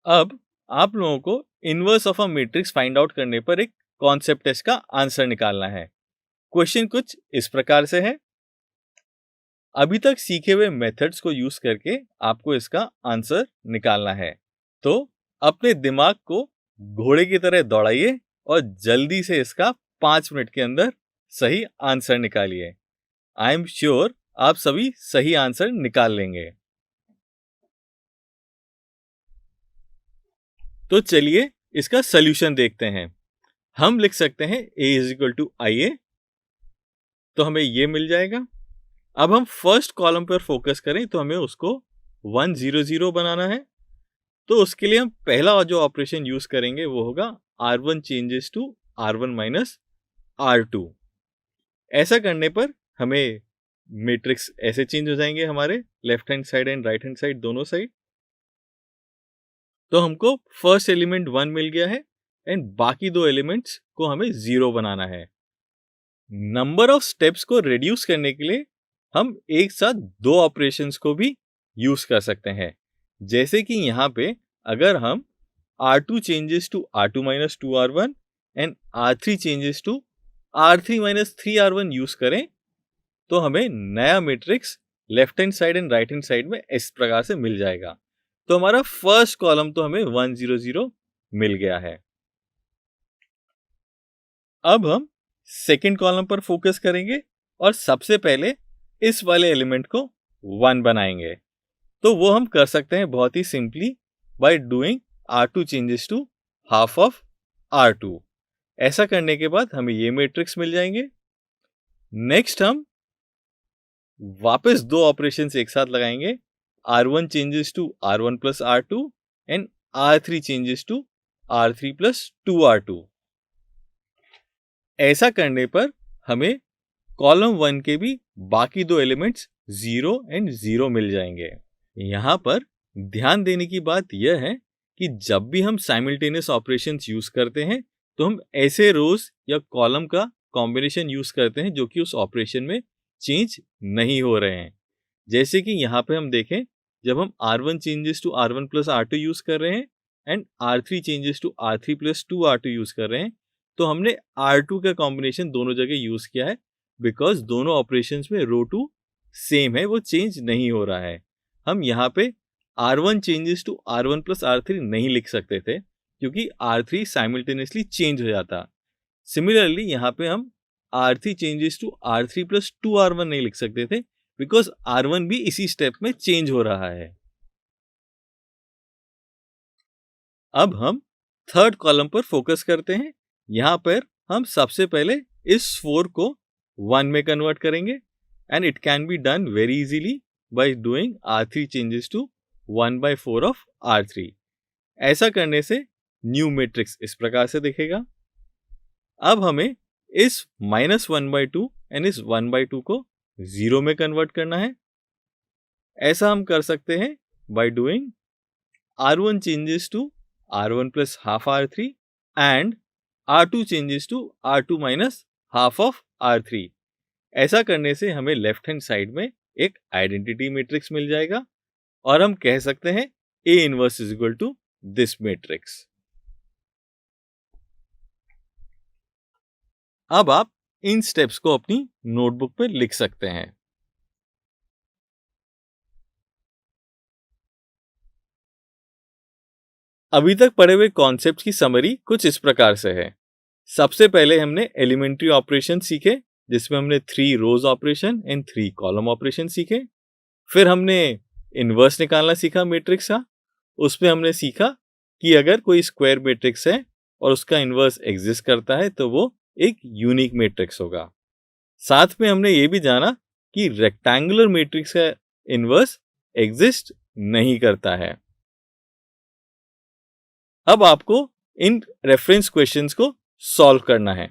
अब आप लोगों को inverse of a matrix find out करने पर एक कॉन्सेप्ट टेस्ट का आंसर निकालना है। क्वेश्चन कुछ इस प्रकार से है। अभी तक सीखे हुए मेथड्स को यूज करके आपको इसका आंसर निकालना है। तो अपने दिमाग को घोड़े की तरह दौड़ाइए और जल्दी से इसका 5 मिनट के अंदर सही आंसर निकालिए। आई एम श्योर आप सभी सही आंसर निकाल लेंगे। तो चलिए इसका सॉल्यूशन देखते हैं। हम लिख सकते हैं a is equal to IA, तो हमें ये मिल जाएगा। अब हम फर्स्ट कॉलम पर फोकस करें तो हमें उसको 1 0 0 बनाना है। तो उसके लिए हम पहला जो ऑपरेशन यूज करेंगे वो होगा R1 changes to R1 minus R2। ऐसा करने पर हमें मैट्रिक्स ऐसे चेंज हो जाएंगे, हमारे left hand side and right hand side दोनों साइड। तो हमको फर्स्ट एलिमेंट 1 मिल गया है एंड बाकी दो एलिमेंट्स को हमें 0 बनाना है। नंबर ऑफ स्टेप्स को रिड्यूस करने के लिए हम एक साथ दो ऑपरेशंस को भी यूज कर सकते हैं। जैसे कि यहाँ पे अगर हम R2 changes to R2 minus 2R1 and R3 changes to R3 minus 3R1 use करें तो हमें नया matrix left hand side and right hand side में इस प्रकार से मिल जाएगा। तो हमारा फर्स्ट कॉलम तो हमें 1 0 0 मिल गया है। अब हम सेकेंड कॉलम पर फोकस करेंगे और सबसे पहले इस वाले एलिमेंट को 1 बनाएंगे। तो वो हम कर सकते हैं बहुत ही simply by doing R2 changes to half of R2। ऐसा करने के बाद हमें ये मैट्रिक्स मिल जाएंगे। नेक्स्ट हम वापस दो ऑपरेशंस एक साथ लगाएंगे, R1 changes to R1 plus R2 and R3 changes to R3 plus 2R2। ऐसा करने पर हमें कॉलम 1 के भी बाकी दो एलिमेंट्स 0 एंड 0 मिल जाएंगे। यहाँ पर ध्यान देने की बात यह है कि जब भी हम साइमल्टेनियस ऑपरेशंस यूज करते हैं तो हम ऐसे रोज या कॉलम का कॉम्बिनेशन यूज करते हैं जो कि उस ऑपरेशन में चेंज नहीं हो रहे हैं। जैसे कि यहाँ पे हम देखें, जब हम R1 changes to R1 plus R2 use कर रहे हैं and R3 changes to R3 plus 2R2 use कर रहे हैं तो हमने R2 का कॉम्बिनेशन दोनों जगह यूज किया है बिकॉज दोनों ऑपरेशंस में रो 2 सेम है, वो चेंज नहीं हो रहा है। हम यहाँ पे R1 changes to R1 plus R3 नहीं लिख सकते थे क्योंकि R3 साइमल्टेनियसली चेंज हो जाता। सिमिलरली यहाँ पे हम R3 changes to R3 plus 2R1 नहीं लिख सकते थे बिकॉज R1 भी इसी स्टेप में चेंज हो रहा है। अब हम थर्ड कॉलम पर फोकस करते हैं। यहां पर हम सबसे पहले इस 4 को 1 में कन्वर्ट करेंगे and it can be done very easily by doing R3 changes to 1/4 of R3। ऐसा करने से न्यू मैट्रिक्स इस प्रकार से दिखेगा। अब हमें इस -1/2 एंड इस 1/2 को 0 में कन्वर्ट करना है। ऐसा हम कर सकते हैं by doing R1 changes to R1 plus half R3 and R2 changes to R2 minus half of R3। ऐसा करने से हमें लेफ्ट हैंड साइड में एक आइडेंटिटी मैट्रिक्स मिल जाएगा और हम कह सकते हैं A inverse is equal to this matrix. अब आप इन स्टेप्स को अपनी नोटबुक पे लिख सकते हैं। अभी तक पढ़े हुए कॉन्सेप्ट की समरी कुछ इस प्रकार से है। सबसे पहले हमने एलिमेंट्री ऑपरेशन सीखे जिसमें हमने 3 रोज ऑपरेशन एंड 3 कॉलम ऑपरेशन सीखे। फिर हमने इनवर्स निकालना सीखा मैट्रिक्स का। उसमें हमने सीखा कि अगर कोई स्क्वायर मैट्रिक्स है और उसका इनवर्स एग्जिस्ट करता है तो वो एक यूनिक मैट्रिक्स होगा। साथ में हमने ये भी जाना कि रेक्टेंगुलर मैट्रिक्स का इनवर्स एग्जिस्ट नहीं करता है। अब आपको इन रेफरेंस क्वेश्चंस को सॉल्व करना है।